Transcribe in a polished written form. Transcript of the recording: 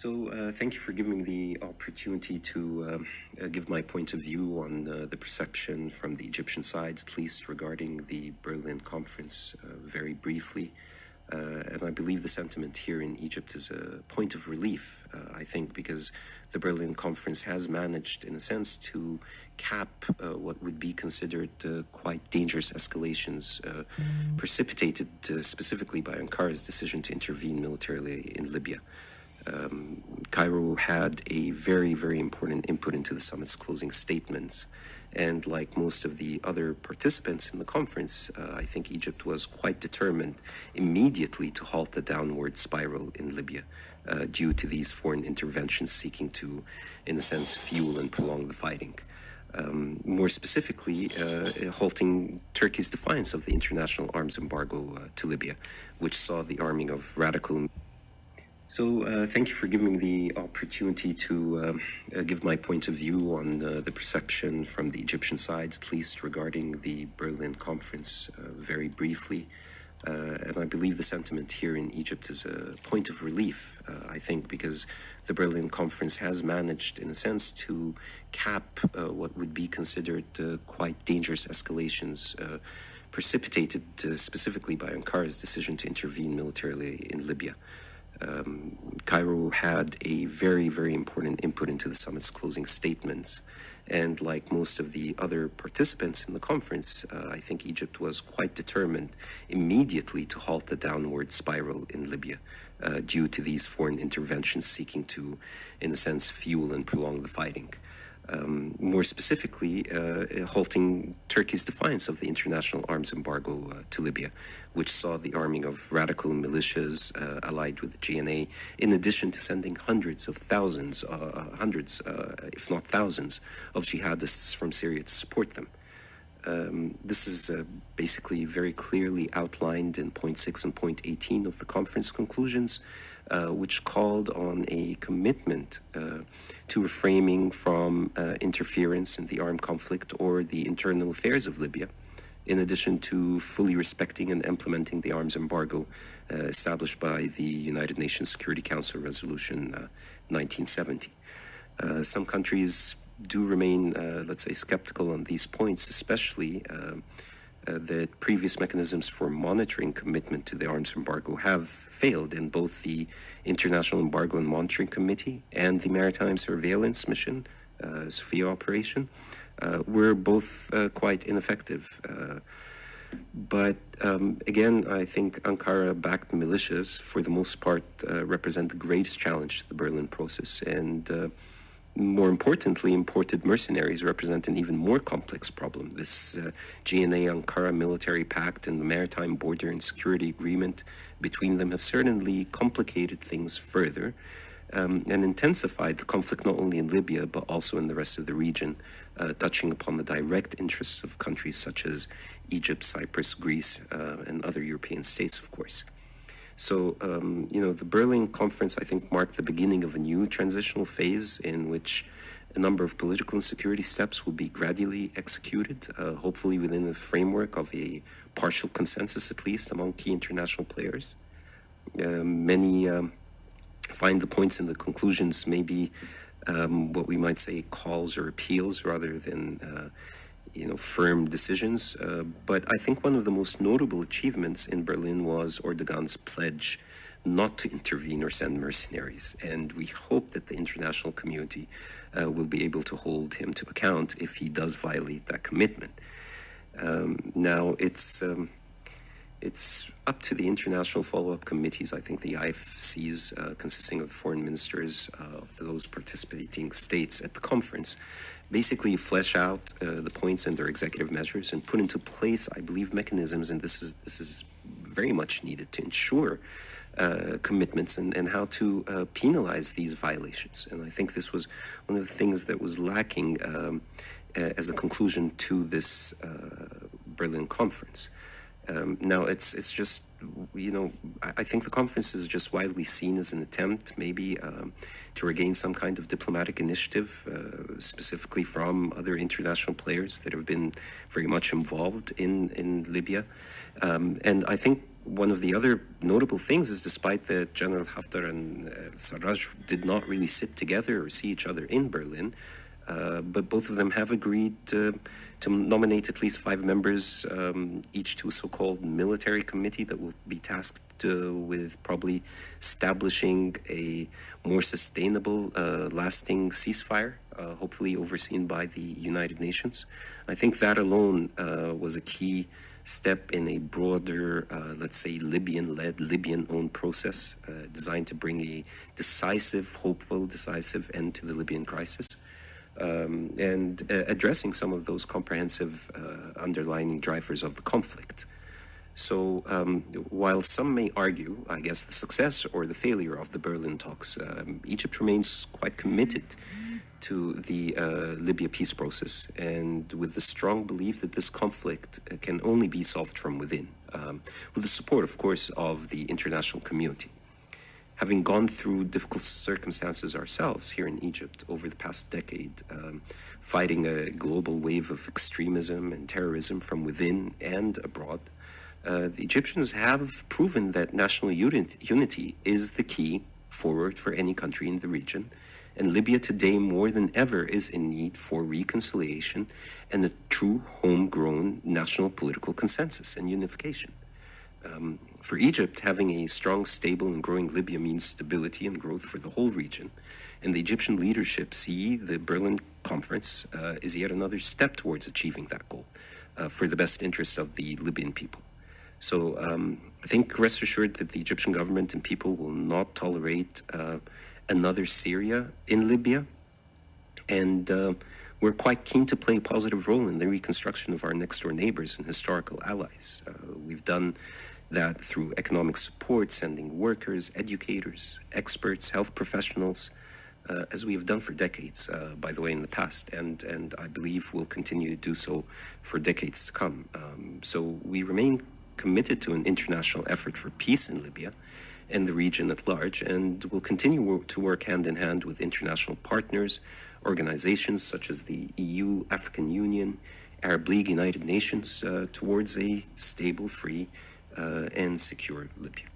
Thank you for giving me the opportunity to give my point of view on the perception from the Egyptian side, at least regarding the Berlin conference, very briefly. And I believe the sentiment here in Egypt is a point of relief, I think, because the Berlin conference has managed, in a sense, to cap what would be considered quite dangerous escalations precipitated specifically by Ankara's decision to intervene militarily in Libya. Cairo had a very, very important input into the summit's closing statements. And like most of the other participants in the conference, I think Egypt was quite determined immediately to halt the downward spiral in Libya due to these foreign interventions seeking to, in a sense, fuel and prolong the fighting. More specifically, halting Turkey's defiance of the international arms embargo to Libya, which saw the arming of radical. Thank you for giving me the opportunity to give my point of view on the perception from the Egyptian side, at least regarding the Berlin conference, very briefly. And I believe the sentiment here in Egypt is a point of relief, I think, because the Berlin conference has managed, in a sense, to cap what would be considered quite dangerous escalations precipitated specifically by Ankara's decision to intervene militarily in Libya. Cairo had a very, very important input into the summit's closing statements. And like most of the other participants in the conference, I think Egypt was quite determined immediately to halt the downward spiral in Libya due to these foreign interventions seeking to, in a sense, fuel and prolong the fighting. More specifically, halting Turkey's defiance of the international arms embargo to Libya, which saw the arming of radical militias allied with GNA, in addition to sending hundreds, if not thousands, of jihadists from Syria to support them. This is basically very clearly outlined in point 6 and point 18 of the conference conclusions, which called on a commitment to refraining from interference in the armed conflict or the internal affairs of Libya, in addition to fully respecting and implementing the arms embargo established by the United Nations Security Council Resolution 1970. Some countries do remain, let's say, skeptical on these points, especially that previous mechanisms for monitoring commitment to the arms embargo have failed in both the International Embargo and Monitoring Committee and the Maritime Surveillance Mission, Sophia operation, were both quite ineffective. But again, I think Ankara-backed militias, for the most part, represent the greatest challenge to the Berlin process. And more importantly, imported mercenaries represent an even more complex problem. This GNA-Ankara military pact and the Maritime Border and Security Agreement between them have certainly complicated things further and intensified the conflict not only in Libya, but also in the rest of the region, touching upon the direct interests of countries such as Egypt, Cyprus, Greece, and other European states, of course. The Berlin conference, I think, marked the beginning of a new transitional phase in which a number of political and security steps will be gradually executed, hopefully within the framework of a partial consensus, at least, among key international players. Many find the points in the conclusions maybe what we might say calls or appeals rather than firm decisions. But I think one of the most notable achievements in Berlin was Erdogan's pledge not to intervene or send mercenaries. And we hope that the international community will be able to hold him to account if he does violate that commitment. Now, it's up to the international follow-up committees, I think the IFCs, consisting of the foreign ministers of those participating states at the conference, basically flesh out the points in their executive measures and put into place, I believe, mechanisms, and this is very much needed to ensure commitments and how to penalize these violations. And I think this was one of the things that was lacking as a conclusion to this Berlin conference. Now, it's just, I think the conference is just widely seen as an attempt maybe to regain some kind of diplomatic initiative, specifically from other international players that have been very much involved in Libya. And I think One of the other notable things is, despite that General Haftar and Sarraj did not really sit together or see each other in Berlin, but both of them have agreed to nominate at least 5 members, each to a so-called military committee that will be tasked with probably establishing a more sustainable, lasting ceasefire, hopefully overseen by the United Nations. I think that alone was a key step in a broader, let's say, Libyan-led, Libyan-owned process designed to bring a hopeful, decisive end to the Libyan crisis. And addressing some of those comprehensive underlying drivers of the conflict. So while some may argue, I guess, the success or the failure of the Berlin talks, Egypt remains quite committed to the Libya peace process, and with the strong belief that this conflict can only be solved from within, with the support, of course, of the international community. Having gone through difficult circumstances ourselves here in Egypt over the past decade, fighting a global wave of extremism and terrorism from within and abroad, the Egyptians have proven that national unity is the key forward for any country in the region. And Libya today, more than ever, is in need for reconciliation and a true homegrown national political consensus and unification. For Egypt, having a strong, stable, and growing Libya means stability and growth for the whole region. And the Egyptian leadership see the Berlin Conference as yet another step towards achieving that goal for the best interest of the Libyan people. So I think rest assured that the Egyptian government and people will not tolerate another Syria in Libya. And we're quite keen to play a positive role in the reconstruction of our next door neighbors and historical allies. We've done that through economic support, sending workers, educators, experts, health professionals, as we have done for decades, by the way, in the past, and I believe will continue to do so for decades to come. So we remain committed to an international effort for peace in Libya and the region at large, and will continue to work hand in hand with international partners, organizations such as the EU, African Union, Arab League, United Nations, towards a stable, free, and secure Libya.